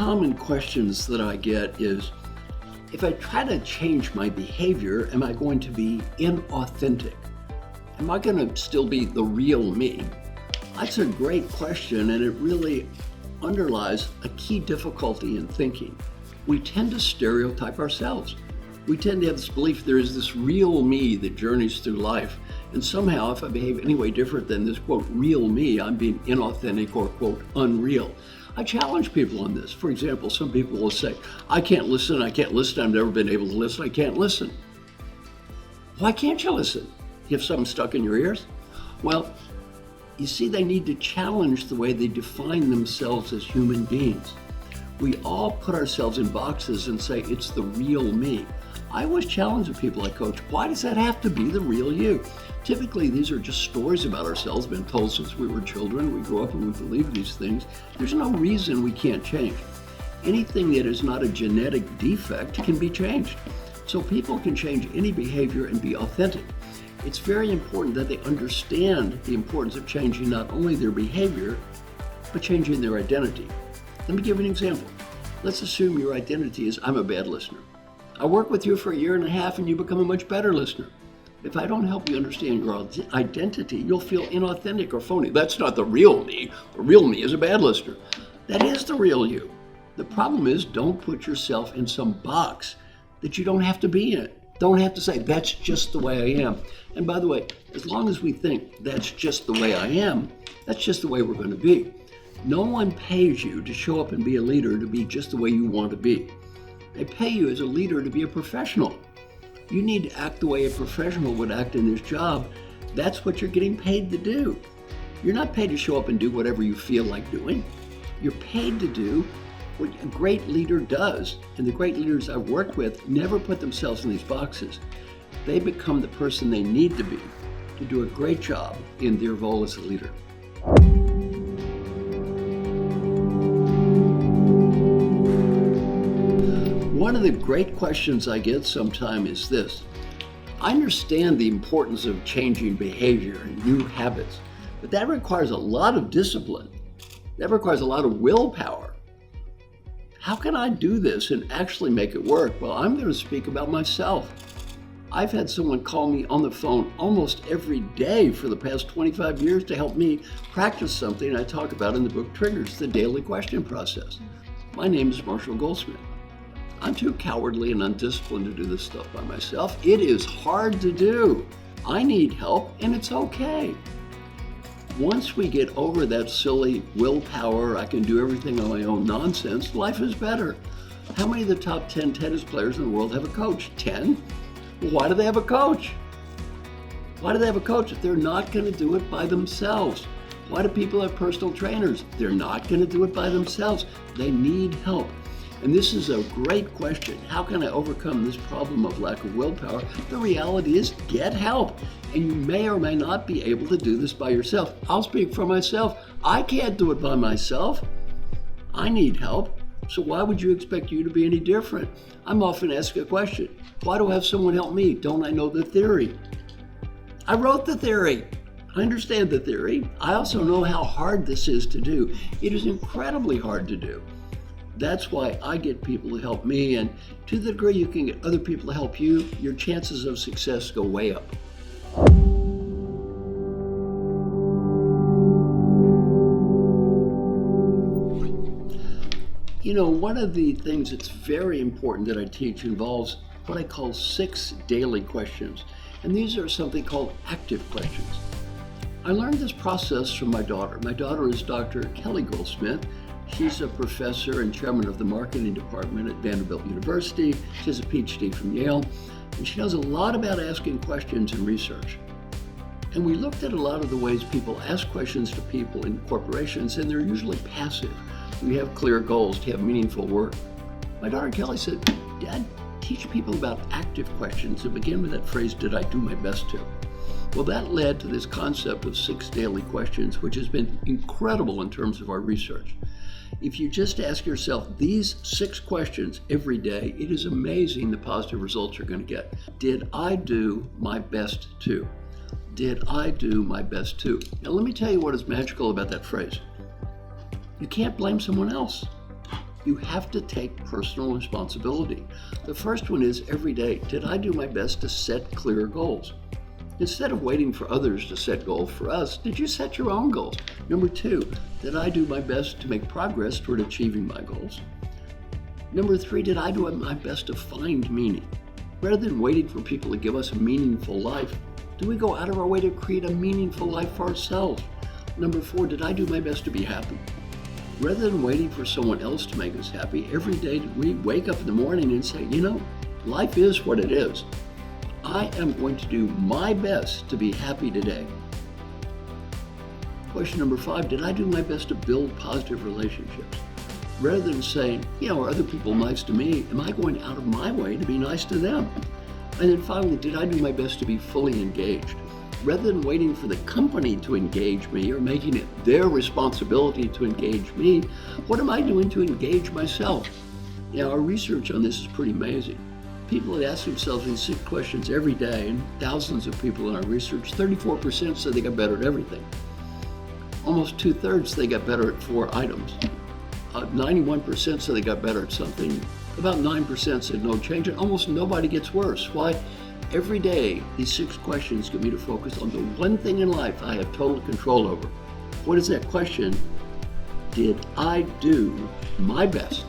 common questions that I get is, if I try to change my behavior, am I going to be inauthentic? Am I going to still be the real me? That's a great question, and it really underlies a key difficulty in thinking. We tend to stereotype ourselves. We tend to have this belief there is this real me that journeys through life, and somehow if I behave any way different than this, quote, real me, I'm being inauthentic or, quote, unreal. I challenge people on this. For example, some people will say, I can't listen, I've never been able to listen, I can't listen. Why can't you listen? You have something stuck in your ears? Well, you see, they need to challenge the way they define themselves as human beings. We all put ourselves in boxes and say, it's the real me. I always challenge the people I coach, why does that have to be the real you? Typically, these are just stories about ourselves, been told since we were children. We grew up and we believe these things. There's no reason we can't change. Anything that is not a genetic defect can be changed. So people can change any behavior and be authentic. It's very important that they understand the importance of changing not only their behavior, but changing their identity. Let me give you an example. Let's assume your identity is, I'm a bad listener. I work with you for 1.5 years and you become a much better listener. If I don't help you understand your identity, you'll feel inauthentic or phony. That's not the real me. The real me is a bad listener. That is the real you. The problem is, don't put yourself in some box that you don't have to be in. Don't have to say, that's just the way I am. And by the way, as long as we think that's just the way I am, that's just the way we're going to be. No one pays you to show up and be a leader to be just the way you want to be. They pay you as a leader to be a professional. You need to act the way a professional would act in this job. That's what you're getting paid to do. You're not paid to show up and do whatever you feel like doing. You're paid to do what a great leader does. And the great leaders I've worked with never put themselves in these boxes. They become the person they need to be to do a great job in their role as a leader. One of the great questions I get sometimes is this. I understand the importance of changing behavior and new habits, but that requires a lot of discipline. That requires a lot of willpower. How can I do this and actually make it work? Well, I'm going to speak about myself. I've had someone call me on the phone almost every day for the past 25 years to help me practice something I talk about in the book Triggers, the daily question process. My name is Marshall Goldsmith. I'm too cowardly and undisciplined to do this stuff by myself. It is hard to do. I need help, and it's okay. Once we get over that silly willpower, I can do everything on my own nonsense, life is better. How many of the top 10 tennis players in the world have a coach? 10? Well, why do they have a coach? Why do they have a coach if they're not going to do it by themselves? Why do people have personal trainers? They're not going to do it by themselves. They need help. And this is a great question. How can I overcome this problem of lack of willpower? The reality is, get help. And you may or may not be able to do this by yourself. I'll speak for myself. I can't do it by myself. I need help. So why would you expect you to be any different? I'm often asked a question. Why do I have someone help me? Don't I know the theory? I wrote the theory. I understand the theory. I also know how hard this is to do. It is incredibly hard to do. That's why I get people to help me, and to the degree you can get other people to help you, your chances of success go way up. You know, one of the things that's very important that I teach involves what I call 6 daily questions, and these are something called active questions. I learned this process from my daughter. My daughter is Dr. Kelly Goldsmith. She's a professor and chairman of the marketing department at Vanderbilt University. She has a PhD from Yale, and she knows a lot about asking questions and research. And we looked at a lot of the ways people ask questions to people in corporations, and they're usually passive. We have clear goals to have meaningful work. My daughter Kelly said, Dad, teach people about active questions and begin with that phrase, did I do my best to? Well, that led to this concept of 6 daily questions, which has been incredible in terms of our research. If you just ask yourself these 6 questions every day, it is amazing the positive results you're going to get. Did I do my best to? Did I do my best to? Now, let me tell you what is magical about that phrase. You can't blame someone else. You have to take personal responsibility. The first one is every day, did I do my best to set clear goals? Instead of waiting for others to set goals for us, did you set your own goals? Number two, did I do my best to make progress toward achieving my goals? Number three, did I do my best to find meaning? Rather than waiting for people to give us a meaningful life, do we go out of our way to create a meaningful life for ourselves? Number four, did I do my best to be happy? Rather than waiting for someone else to make us happy, every day we wake up in the morning and say, life is what it is. I am going to do my best to be happy today. Question number five, did I do my best to build positive relationships? Rather than saying, are other people nice to me, am I going out of my way to be nice to them? And then finally, did I do my best to be fully engaged? Rather than waiting for the company to engage me or making it their responsibility to engage me, what am I doing to engage myself? Our research on this is pretty amazing. People that ask themselves these 6 questions every day, and thousands of people in our research, 34% said they got better at everything. Almost 2/3 they got better at 4 items. 91% said they got better at something. About 9% said no change, and almost nobody gets worse. Why? Every day, these 6 questions get me to focus on the one thing in life I have total control over. What is that question? Did I do my best